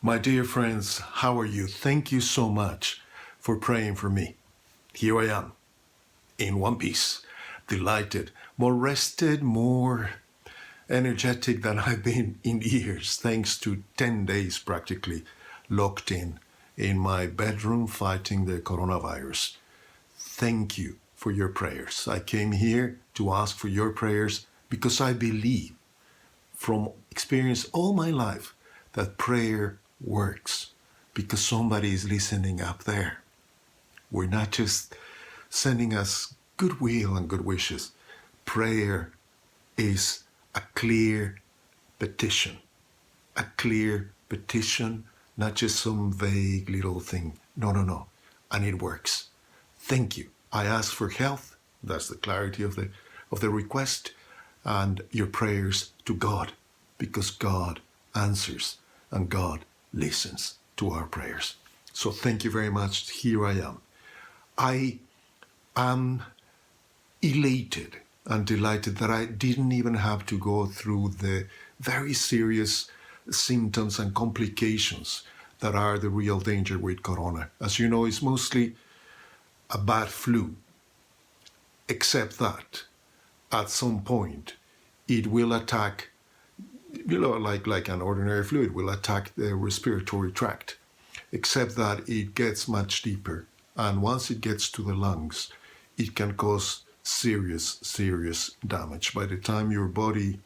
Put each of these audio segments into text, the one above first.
My dear friends, how are you? Thank you so much for praying for me. Here I am, in one piece, delighted, more rested, more energetic than I've been in years, thanks to 10 days practically locked in my bedroom fighting the coronavirus. Thank you for your prayers. I came here to ask for your prayers because I believe from experience all my life that prayer works because somebody is listening up there. We're not just sending us goodwill and good wishes. Prayer is a clear petition. A clear petition, not just some vague little thing. No. And it works. Thank you. I ask for health. That's the clarity of the request. And your prayers to God, because God answers and God listens to our prayers. So thank you very much. Here I am. I am elated and delighted that I didn't even have to go through the very serious symptoms and complications that are the real danger with corona. As you know, it's mostly a bad flu, except that at some point it will attack, like an ordinary flu, it will attack the respiratory tract, except that it gets much deeper. And once it gets to the lungs, it can cause serious damage. By the time your body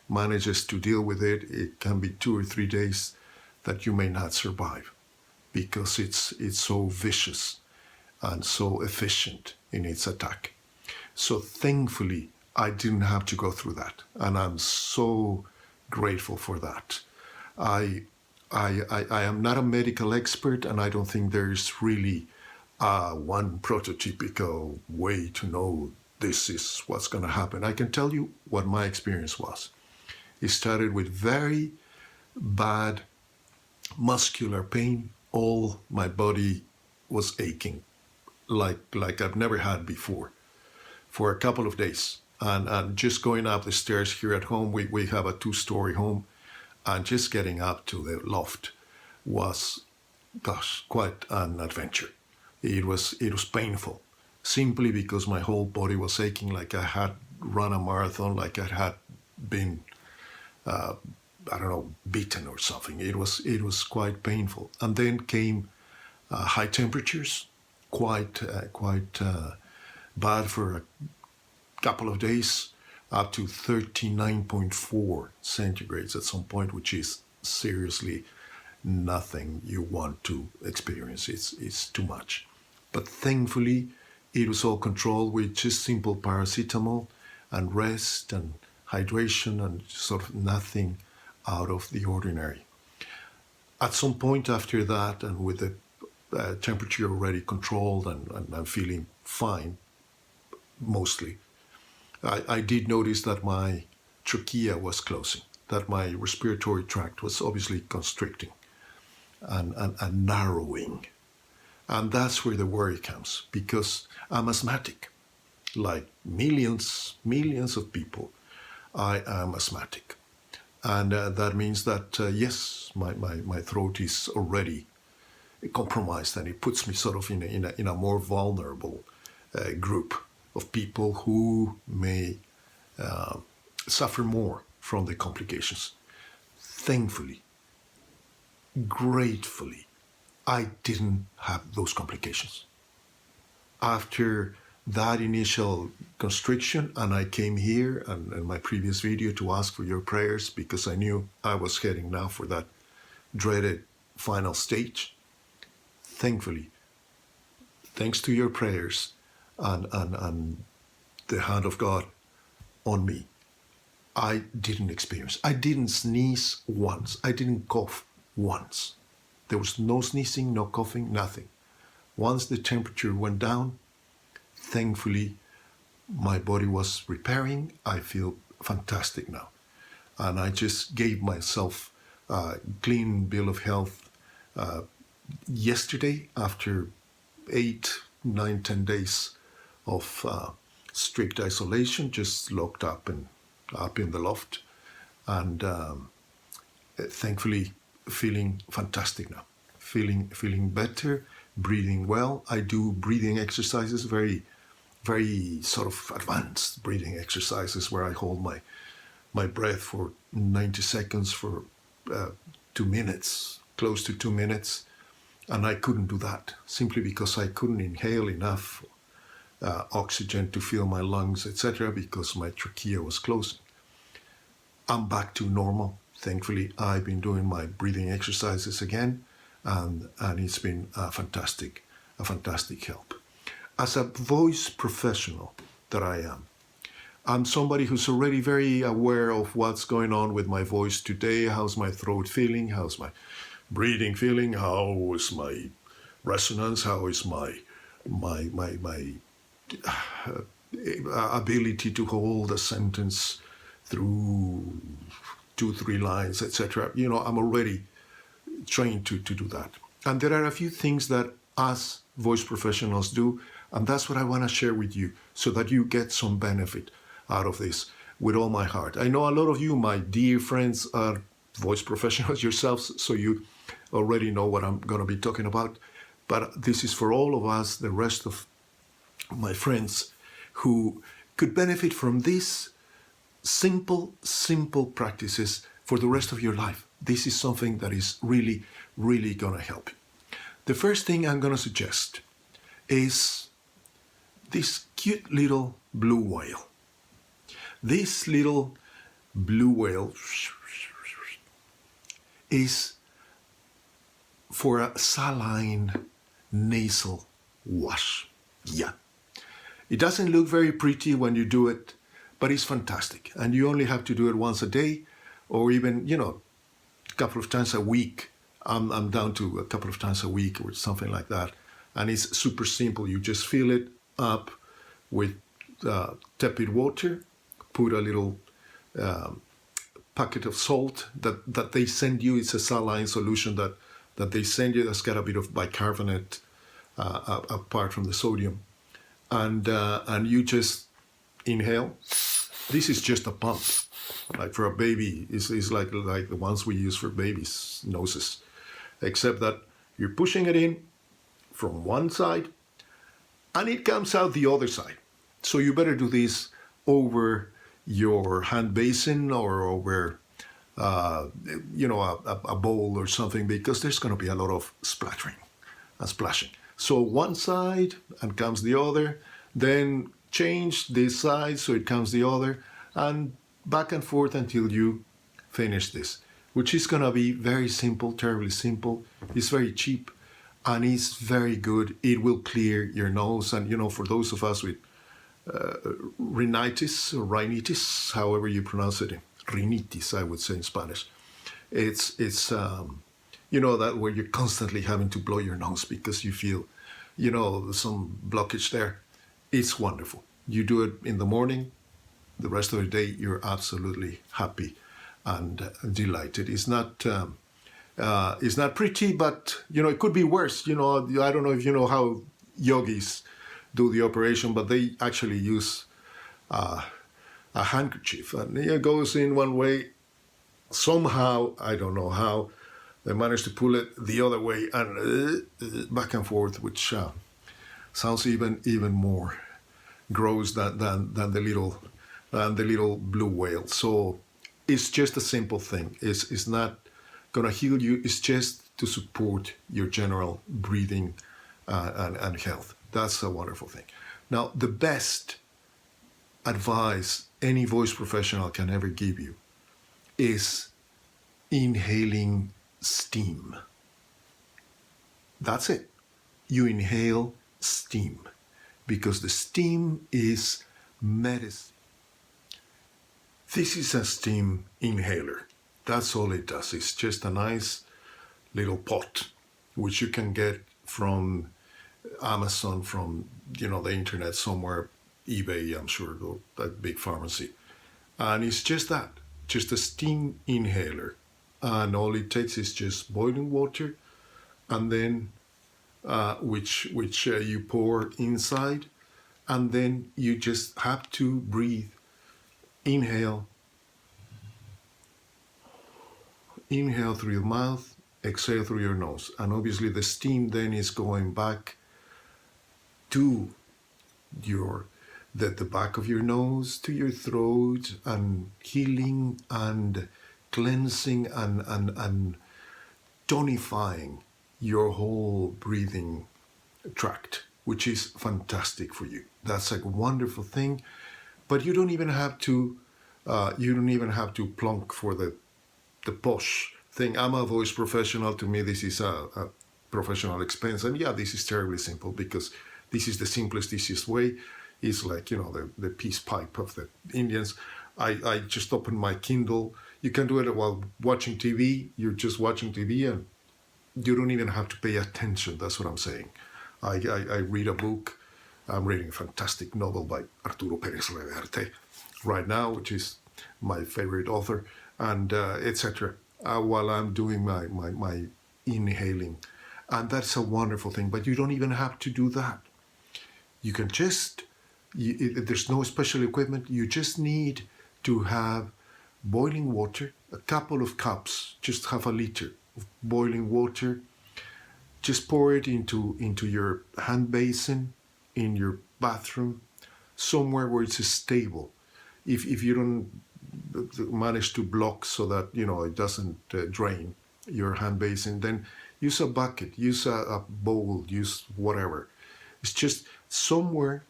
manages to deal with it, it can be 2 or 3 days that you may not survive because it's so vicious and so efficient in its attack. So thankfully, I didn't have to go through that, and I'm so grateful for that. I am not a medical expert, and I don't think there's really one prototypical way to know this is what's going to happen. I can tell you what my experience was. It started with very bad muscular pain. All my body was aching like I've never had before for a couple of days. And just going up the stairs here at home, we have a 2-story home, and just getting up to the loft was, quite an adventure. It was painful, simply because my whole body was aching like I had run a marathon, like I had been, beaten or something. It was quite painful. And then came high temperatures, quite bad for a couple of days, up to 39.4 centigrades at some point, which is seriously nothing you want to experience. It's too much. But thankfully, it was all controlled with just simple paracetamol and rest and hydration and sort of nothing out of the ordinary. At some point after that, and with the temperature already controlled and I'm feeling fine, mostly, I did notice that my trachea was closing, that my respiratory tract was obviously constricting and narrowing. And that's where the worry comes, because I'm asthmatic. Like millions of people, I am asthmatic. And that means that, yes, my throat is already compromised, and it puts me sort of in a more vulnerable group of people who may suffer more from the complications. Thankfully, gratefully, I didn't have those complications. After that initial constriction, and I came here and in my previous video to ask for your prayers because I knew I was heading now for that dreaded final stage. Thankfully, thanks to your prayers and the hand of God on me, I didn't sneeze once. I didn't cough once. There was no sneezing, no coughing, nothing. Once the temperature went down, thankfully, my body was repairing. I feel fantastic now. And I just gave myself a clean bill of health yesterday after 8, 9, 10 days of strict isolation, just locked up in the loft. And thankfully, feeling fantastic now, feeling better, breathing well. I do breathing exercises, very sort of advanced breathing exercises where I hold my breath for 90 seconds for 2 minutes, close to 2 minutes. And I couldn't do that simply because I couldn't inhale enough oxygen to fill my lungs, etc., because my trachea was closed. I'm back to normal. Thankfully, I've been doing my breathing exercises again, and it's been a fantastic help. As a voice professional that I am, I'm somebody who's already very aware of what's going on with my voice today. How's my throat feeling? How's my breathing feeling? How is my resonance? How is my ability to hold a sentence through 2-3 lines, etc. I'm already trained to do that. And there are a few things that us voice professionals do, and that's what I want to share with you so that you get some benefit out of this with all my heart. I know a lot of you, my dear friends, are voice professionals yourselves, so you already know what I'm going to be talking about. But this is for all of us, the rest of my friends, who could benefit from these simple practices for the rest of your life. This is something that is really going to help you. The first thing I'm going to suggest is this cute little blue whale. This little blue whale is for a saline nasal wash. Yeah. It doesn't look very pretty when you do it, but it's fantastic. And you only have to do it once a day, or even, a couple of times a week. I'm down to a couple of times a week or something like that. And it's super simple. You just fill it up with tepid water, put a little packet of salt that they send you. It's a saline solution that they send you that's got a bit of bicarbonate apart from the sodium. And you just inhale. This is just a pump. Like for a baby, it's like the ones we use for babies' noses. Except that you're pushing it in from one side and it comes out the other side. So you better do this over your hand basin or over a bowl or something, because there's going to be a lot of splattering and splashing. So one side and comes the other, then change this side so it comes the other, and back and forth until you finish this, which is going to be very simple, terribly simple. It's very cheap and it's very good. It will clear your nose. And, for those of us with rhinitis or rhinitis, however you pronounce it, rhinitis, I would say in Spanish, it's that where you're constantly having to blow your nose because you feel, some blockage there. It's wonderful. You do it in the morning, the rest of the day, you're absolutely happy and delighted. It's not pretty, but, it could be worse. I don't know if you know how yogis do the operation, but they actually use a handkerchief. And it goes in one way. Somehow, I don't know how, they managed to pull it the other way and back and forth, which sounds even more gross than the little blue whale. So it's just a simple thing. It's not going to heal you. It's just to support your general breathing and health. That's a wonderful thing. Now, the best advice any voice professional can ever give you is inhaling steam. That's it. You inhale steam because the steam is medicine. This is a steam inhaler. That's all it does. It's just a nice little pot, which you can get from Amazon, from, the internet somewhere, eBay, I'm sure, or a big pharmacy. And it's just that, just a steam inhaler. And all it takes is just boiling water, and then which you pour inside, and then you just have to breathe. Inhale, inhale through your mouth, exhale through your nose. And obviously the steam then is going back to your the back of your nose to your throat and healing and cleansing and tonifying your whole breathing tract, which is fantastic for you. That's a wonderful thing. But you don't even have to plunk for the posh thing. I'm a voice professional. To me, this is a professional expense. And yeah, this is terribly simple because this is the simplest, easiest way. It's like, the peace pipe of the Indians. I just open my Kindle. You can do it while watching TV. You're just watching TV and you don't even have to pay attention. That's what I'm saying. I read a book. I'm reading a fantastic novel by Arturo Pérez Reverte right now, which is my favorite author, and etc. While I'm doing my inhaling. And that's a wonderful thing. But you don't even have to do that. You can there's no special equipment. You just need to have boiling water, a couple of cups, just half a liter of boiling water. Just pour it into your hand basin in your bathroom, somewhere where it's stable. If you don't manage to block so that it doesn't drain your hand basin, then use a bucket, use a bowl, use whatever. It's just somewhere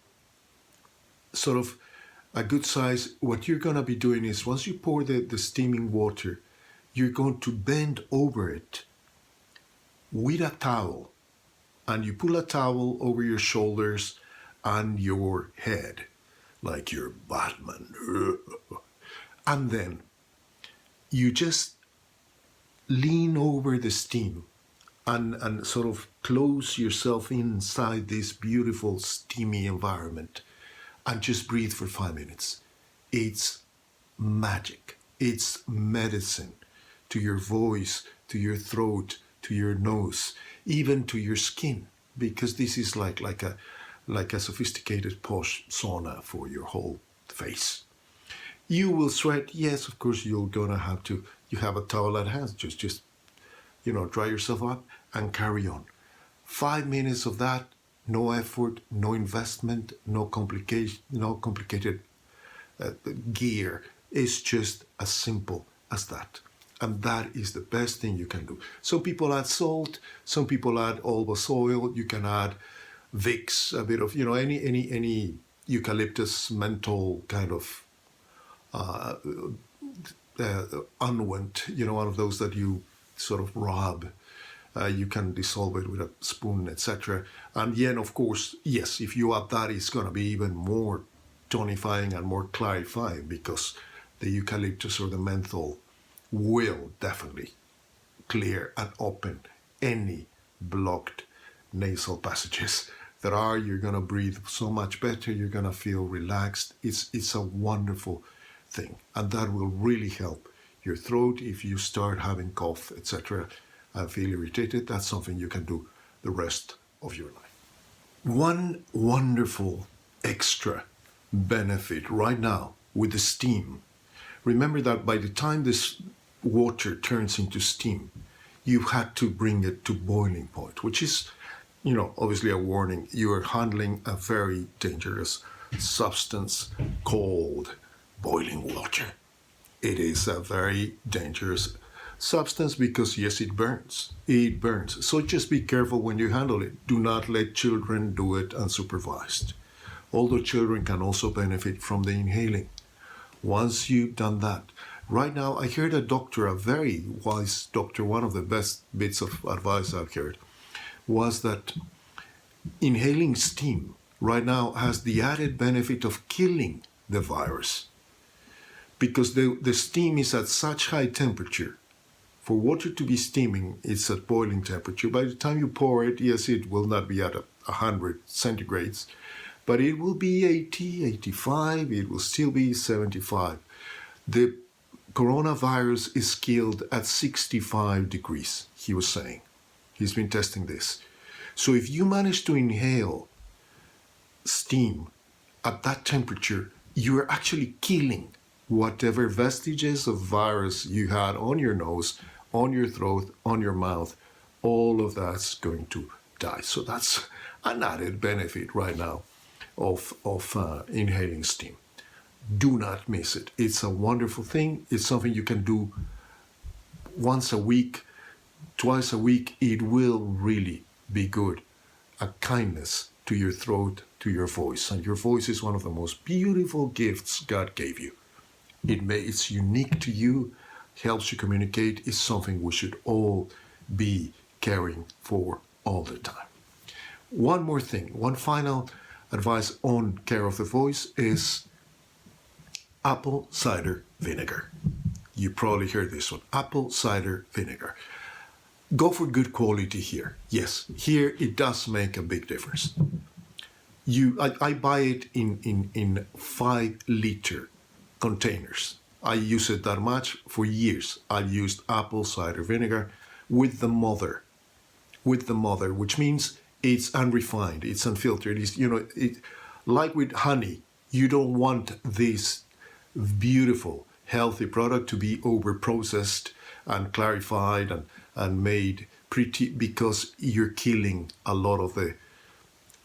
sort of a good size. What you're going to be doing is once you pour the steaming water, you're going to bend over it with a towel, and you pull a towel over your shoulders and your head like you're Batman. And then you just lean over the steam and sort of close yourself inside this beautiful steamy environment and just breathe for 5 minutes. It's magic. It's medicine to your voice, to your throat, to your nose, even to your skin, because this is like a sophisticated posh sauna for your whole face. You will sweat, yes, of course you're gonna have to. You have a towel at hand, just dry yourself up and carry on. 5 minutes of that, no effort, no investment, no complicated gear. It's just as simple as that. And that is the best thing you can do. Some people add salt, some people add alba's oil, you can add Vicks, a bit of, any eucalyptus menthol kind of unguent, one of those that you sort of rub. You can dissolve it with a spoon, etc. And then, of course, yes, if you add that, it's going to be even more tonifying and more clarifying because the eucalyptus or the menthol will definitely clear and open any blocked nasal passages that are. You're going to breathe so much better. You're going to feel relaxed. It's a wonderful thing. And that will really help your throat if you start having cough, etc. and feel irritated. That's something you can do the rest of your life. One wonderful extra benefit right now with the steam. Remember that by the time this water turns into steam, you had to bring it to boiling point, which is, obviously a warning. You are handling a very dangerous substance called boiling water. It is a very dangerous substance because, yes, it burns. It burns. So just be careful when you handle it. Do not let children do it unsupervised. Although children can also benefit from the inhaling. Once you've done that, right now, I heard a doctor, a very wise doctor, one of the best bits of advice I've heard, was that inhaling steam right now has the added benefit of killing the virus. Because the steam is at such high temperature. For water to be steaming, it's at boiling temperature. By the time you pour it, yes, it will not be at 100 centigrades, but it will be 80, 85, it will still be 75. The coronavirus is killed at 65 degrees, he was saying. He's been testing this. So if you manage to inhale steam at that temperature, you are actually killing whatever vestiges of virus you had on your nose on your throat, on your mouth, all of that's going to die. So that's an added benefit right now of inhaling steam. Do not miss it. It's a wonderful thing. It's something you can do once a week, twice a week. It will really be good. A kindness to your throat, to your voice. And your voice is one of the most beautiful gifts God gave you. It's unique to you, helps you communicate. It's something we should all be caring for all the time. One more thing, one final advice on care of the voice is apple cider vinegar. You probably heard this one, apple cider vinegar. Go for good quality here. Yes, here it does make a big difference. I buy it in 5-liter containers. I use it that much for years. I've used apple cider vinegar with the mother, which means it's unrefined, it's unfiltered. It's, like with honey, you don't want this beautiful, healthy product to be over-processed and clarified and made pretty, because you're killing a lot of the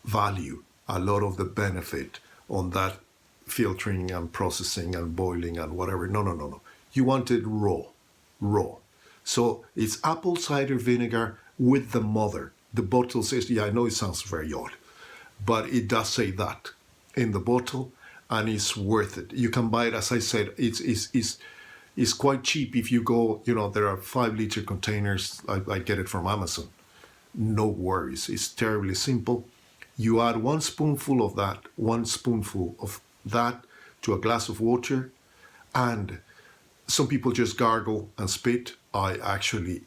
value, a lot of the benefit on that filtering and processing and boiling and whatever. No. You want it raw. So it's apple cider vinegar with the mother. The bottle says, I know it sounds very odd, but it does say that in the bottle, and it's worth it. You can buy it, as I said, it's quite cheap. If you go, there are 5-liter containers. I get it from Amazon. No worries. It's terribly simple. You add 1 spoonful of that to a glass of water, and some people just gargle and spit. I actually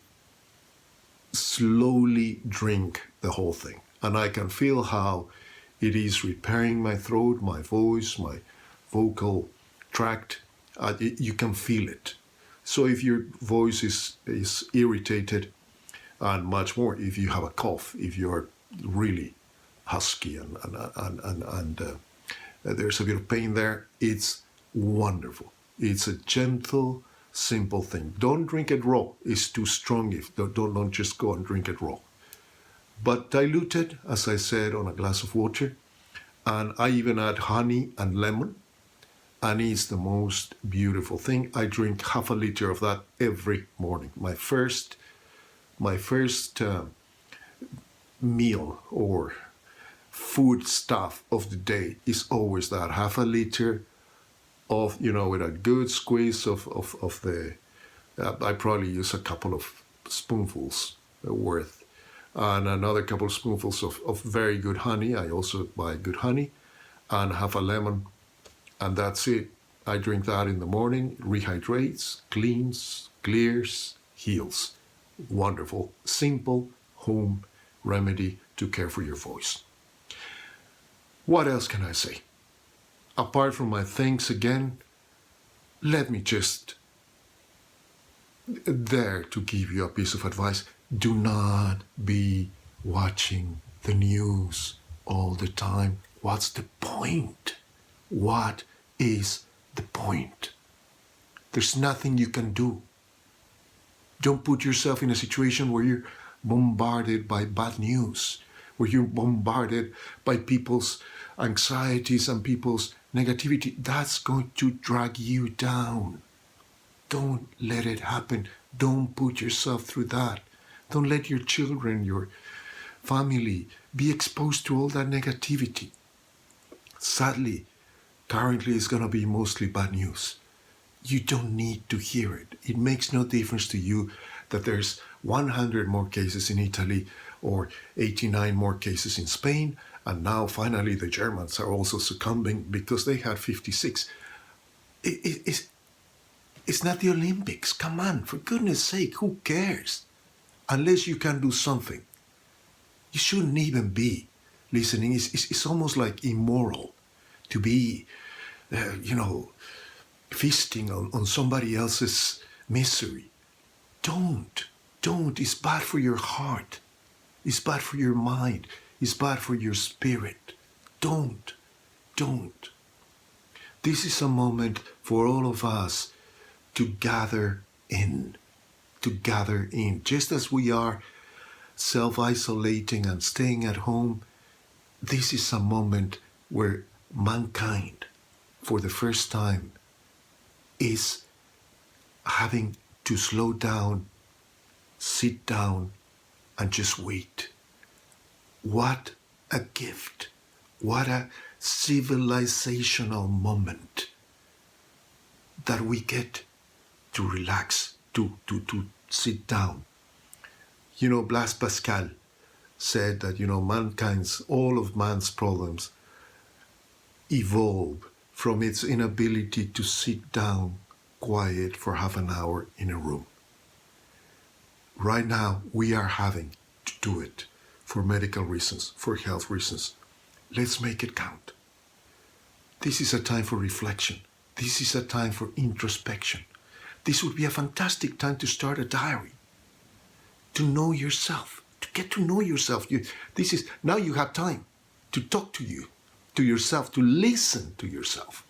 slowly drink the whole thing, and I can feel how it is repairing my throat, my voice, my vocal tract. You can feel it. So if your voice is irritated, and much more if you have a cough, if you're really husky and there's a bit of pain there, it's wonderful. It's a gentle, simple thing. Don't drink it raw. It's too strong. Don't just go and drink it raw. But dilute it, as I said, on a glass of water. And I even add honey and lemon. And it's the most beautiful thing. I drink half a liter of that every morning. My first meal or food stuff of the day is always that half a liter of, with a good squeeze of the, I probably use a couple of spoonfuls worth, and another couple of spoonfuls of very good honey. I also buy good honey, and half a lemon, and that's it. I drink that in the morning, rehydrates, cleans, clears, heals. Wonderful, simple home remedy to care for your voice. What else can I say? Apart from my thanks again, let me just dare to give you a piece of advice. Do not be watching the news all the time. What's the point? What is the point? There's nothing you can do. Don't put yourself in a situation where you're bombarded by bad news, where you're bombarded by people's anxieties and people's negativity. That's going to drag you down. Don't let it happen. Don't put yourself through that. Don't let your children, your family be exposed to all that negativity. Sadly, currently it's going to be mostly bad news. You don't need to hear it. It makes no difference to you that there's 100 more cases in Italy or 89 more cases in Spain, and now finally the Germans are also succumbing because they had 56. It's not the Olympics. Come on, for goodness sake, who cares? Unless you can do something. You shouldn't even be listening. It's almost like immoral to be, feasting on somebody else's misery. Don't. It's bad for your heart. It's bad for your mind. It's bad for your spirit. Don't. This is a moment for all of us to gather in, to gather in. Just as we are self-isolating and staying at home, this is a moment where mankind, for the first time, is having to slow down, sit down, and just wait. What a gift. What a civilizational moment that we get to relax, to sit down. Blaise Pascal said that, all of man's problems evolve from its inability to sit down quiet for half an hour in a room. Right now, we are having to do it for medical reasons, for health reasons. Let's make it count. This is a time for reflection. This is a time for introspection. This would be a fantastic time to start a diary, to know yourself, to get to know yourself. Now you have time to talk to yourself, to listen to yourself.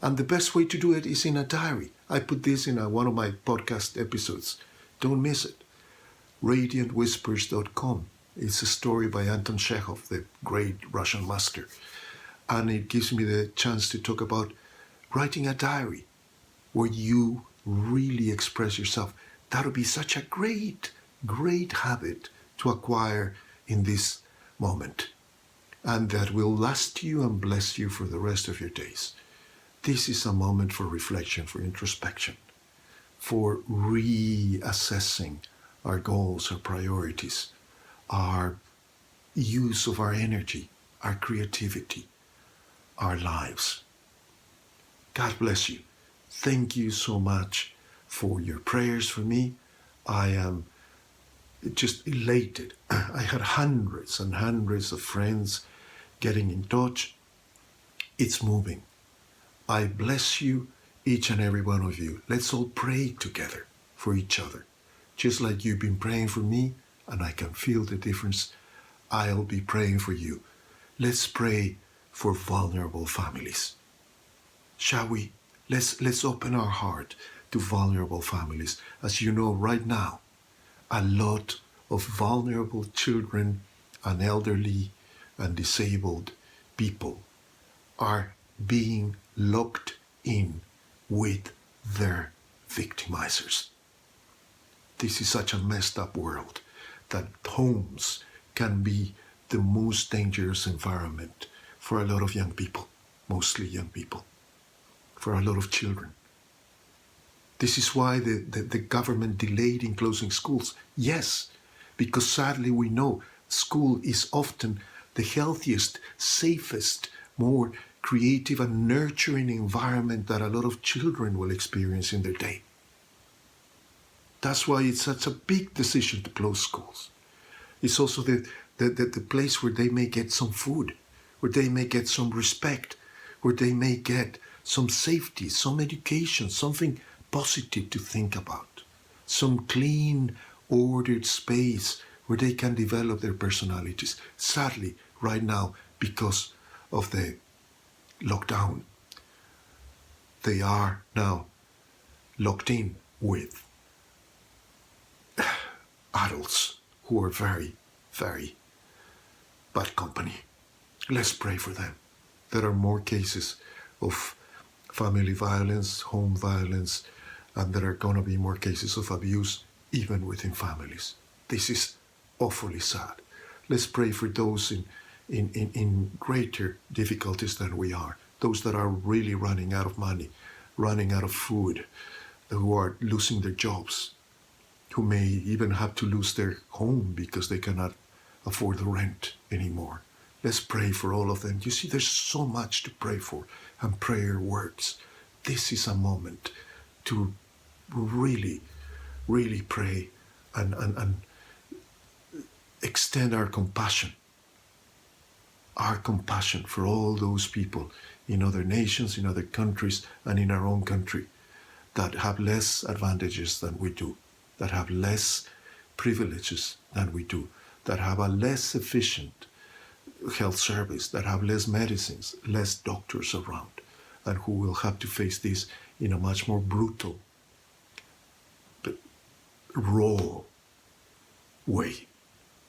And the best way to do it is in a diary. I put this in one of my podcast episodes. Don't miss it. RadiantWhispers.com. It's a story by Anton Chekhov, the great Russian master. And it gives me the chance to talk about writing a diary where you really express yourself. That would be such a great, great habit to acquire in this moment. And that will last you and bless you for the rest of your days. This is a moment for reflection, for introspection, for reassessing our goals, our priorities, our use of our energy, our creativity, our lives. God bless you. Thank you so much for your prayers for me. I am just elated. I had hundreds and hundreds of friends getting in touch. It's moving. I bless you, each and every one of you. Let's all pray together for each other. Just like you've been praying for me, and I can feel the difference, I'll be praying for you. Let's pray for vulnerable families. Shall we? Let's open our heart to vulnerable families. As you know, right now, a lot of vulnerable children and elderly and disabled people are being locked in with their victimizers. This is such a messed up world that homes can be the most dangerous environment for a lot of young people, mostly young people, for a lot of children. This is why the government delayed in closing schools. Yes, because sadly we know school is often the healthiest, safest, more creative and nurturing environment that a lot of children will experience in their day. That's why it's such a big decision to close schools. It's also the place where they may get some food, where they may get some respect, where they may get some safety, some education, something positive to think about, some clean, ordered space where they can develop their personalities. Sadly, right now, because of the lockdown, they are now locked in with adults who are very, very bad company. Let's pray for them. There are more cases of family violence, home violence, and there are going to be more cases of abuse even within families. This is awfully sad. Let's pray for those in greater difficulties than we are, those that are really running out of money, running out of food, who are losing their jobs, who may even have to lose their home because they cannot afford the rent anymore. Let's pray for all of them. You see, there's so much to pray for, and prayer works. This is a moment to really, really pray and extend our compassion for all those people in other nations, in other countries, and in our own country that have less advantages than we do, that have less privileges than we do, that have a less efficient health service, that have less medicines, less doctors around, and who will have to face this in a much more brutal raw way.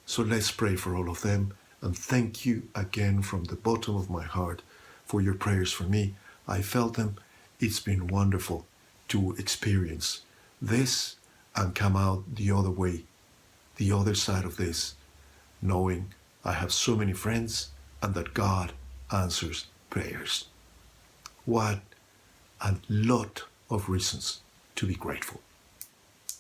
So let's pray for all of them. And thank you again from the bottom of my heart for your prayers for me. I felt them. It's been wonderful to experience this and come out the other way, the other side of this, knowing I have so many friends and that God answers prayers. What a lot of reasons to be grateful.